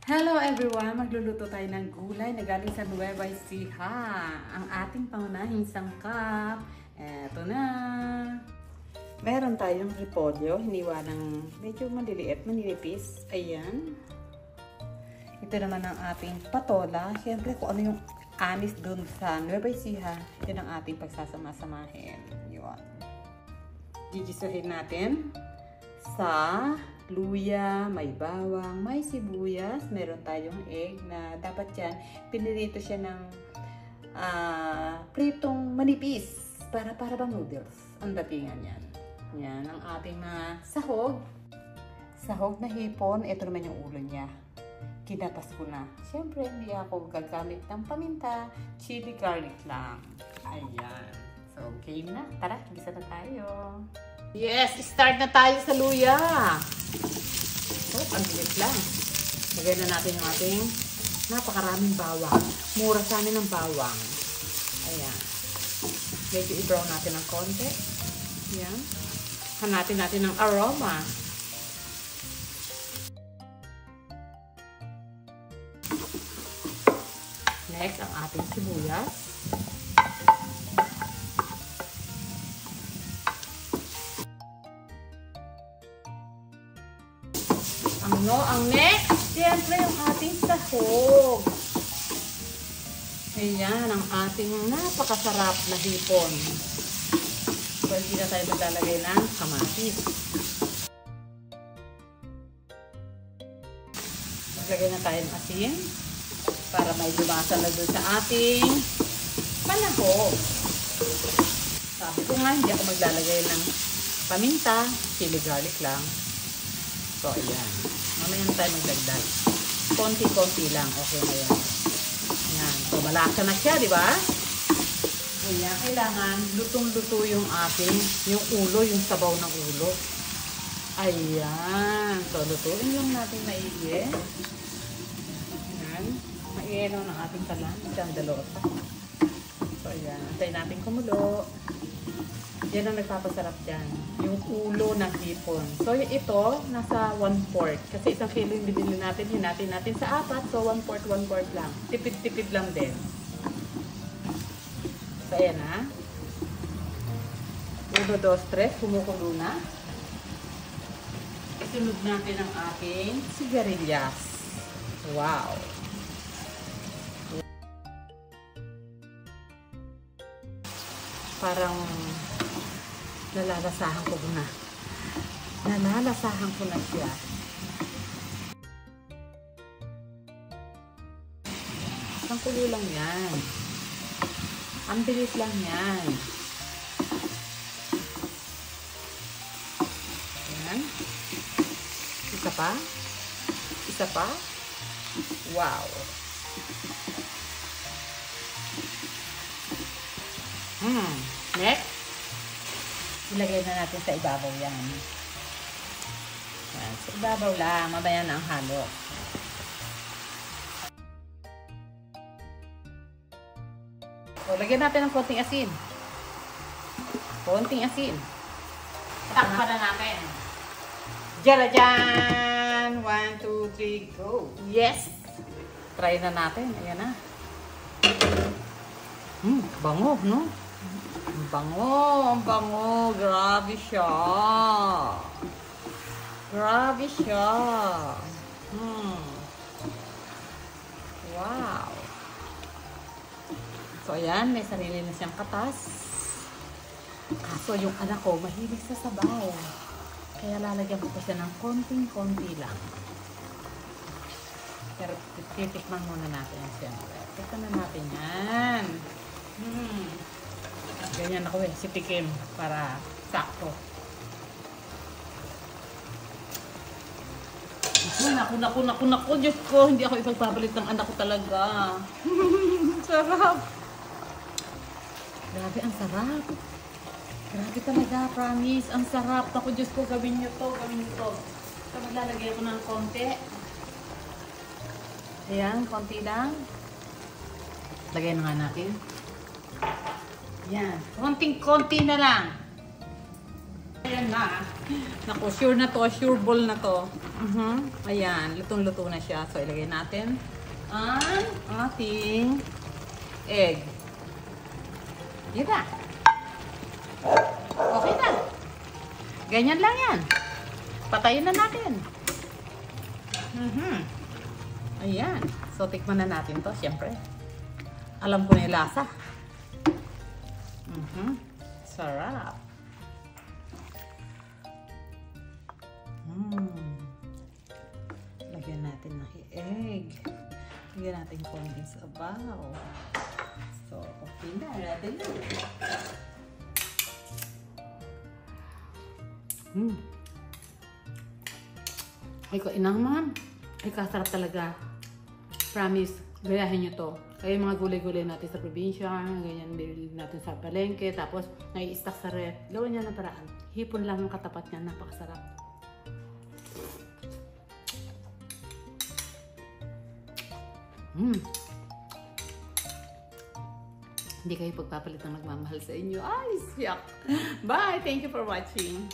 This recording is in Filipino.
Hello everyone! Magluluto tayo ng gulay na galing sa Nueva Ecija. Ang ating pangunahing sangkap. Eto na! Meron tayong repolyo. Hiniwa ng medyo maliliit, manilipis. Ayan. Ito naman ang ating patola. Siyempre kung ano yung anis dun sa Nueva Ecija, yun ang ating pagsasama-samahin. Yun. Gigisuhin natin sa luya, may bawang, may sibuyas, meron tayong egg na dapat yan, pinirito siya ng pritong manipis para bang noodles. Ang datingan yan. Yan ang ating mga sahog. Sahog na hipon, ito naman yung ulo niya. Kinatas ko na. Siyempre, hindi ako gagamit ng paminta, chili garlic lang. Ayan. So, okay na. Tara, gisa na tayo. Yes, start na tayo sa luya. Oh, ang bilis lang. Lagyan na natin yung ating napakaraming bawang. Mura sa amin ng bawang. Ayan. Medyo i-brown natin ng konti. Ayan. Hanapin natin ng aroma. Next, ang ating sibuyas. Ang next, siyempre yung ating sahog. Ayan, ang ating napakasarap na hipon. So, hindi na tayo maglalagay ng kamatis. Maglagay na tayo ng asin para may lumasa na doon sa ating manahog. Sabi ko nga, hindi ako maglalagay ng paminta, chili garlic lang. So, ayan. Mamaya na tayo magdagdag. Konti-konti lang. Okay na yan. Ayan. So, malasa na siya, di ba? Ayan. Kailangan lutong-luto yung ating, yung ulo, yung sabaw ng ulo. Ayan. So, lutuin lang natin maigi. Ayan. Maiilaw ng ating kalan. Siyang dalota. So, ayan. Antayin natin kumulo. Yan ang nagpapasarap dyan. Yung ulo ng hipon. So, ito, nasa 1/4. Kasi isang kilo yung binili natin, hinatin natin sa 4. So, 1/4 lang. Tipid-tipid lang din. So, ayan ha. 1, 2, 3. Kumukulo na. Isunod natin ang ating sigarilyas. Wow! Parang nalalasahan ko na. Nalalasahan ko na siya. Ang kulo lang yan. Ang bilis lang yan. Ayan. Isa pa. Isa pa. Wow. Next. Ilagay na natin sa ibabaw yan. Yan. Sa ibabaw lang. Mamaya na ang halo. So, lagyan natin ng konting asin. Konting asin. Takpan na natin. Jalajan! 1, 2, 3, go! Yes! Try na natin. Ayan na. Bango, no? Ang bango. Grabe siya. Grabe siya. Wow. So, ayan. May sarili na siyang katas. Kaso, yung anak ko, mahilig sa sabaw. Kaya lalagyan ko pa siya ng konting-konti lang. Pero, titikman muna natin yan siyempre. Tikman na natin yan. Ganyan ako si Tikim para sakto. Naku, Diyos ko, hindi ako ipagpapalit ng anak ko talaga. Sarap. Grabe, ang sarap. Grabe talaga, promise. Ang sarap. Naku, Diyos ko, gawin nyo to. So, maglalagay ko ng konti. Ayan, konti lang. Lagay na nga natin. Yan. Konting-konti na lang. Ayan na. Naku, sure na to. Sure ball na to. Ayan, lutong-luto na siya. So, ilagay natin ang ating egg. Yan na. Okay na. Ganyan lang yan. Patayin na natin. Ayan. So, tikman na natin to, syempre. Alam ko na yung lasa. Sarap. Lagyan natin ng egg. Lagyan natin konting sabaw. So, okay na. Ready na. Ay ko, inaman. Ay, kasarap talaga. Promise, gayahin nyo to. Kaya mga gulay-gulay natin sa probinsya, ganyan bilhin natin sa palengke, tapos nai-stack sa ref. Gawin niya ng paraan. Hipon lang ang katapat niya, napakasarap. Hindi kayo pagpapalit ng nagmamahal sa inyo. Ay, siyak! Bye! Thank you for watching.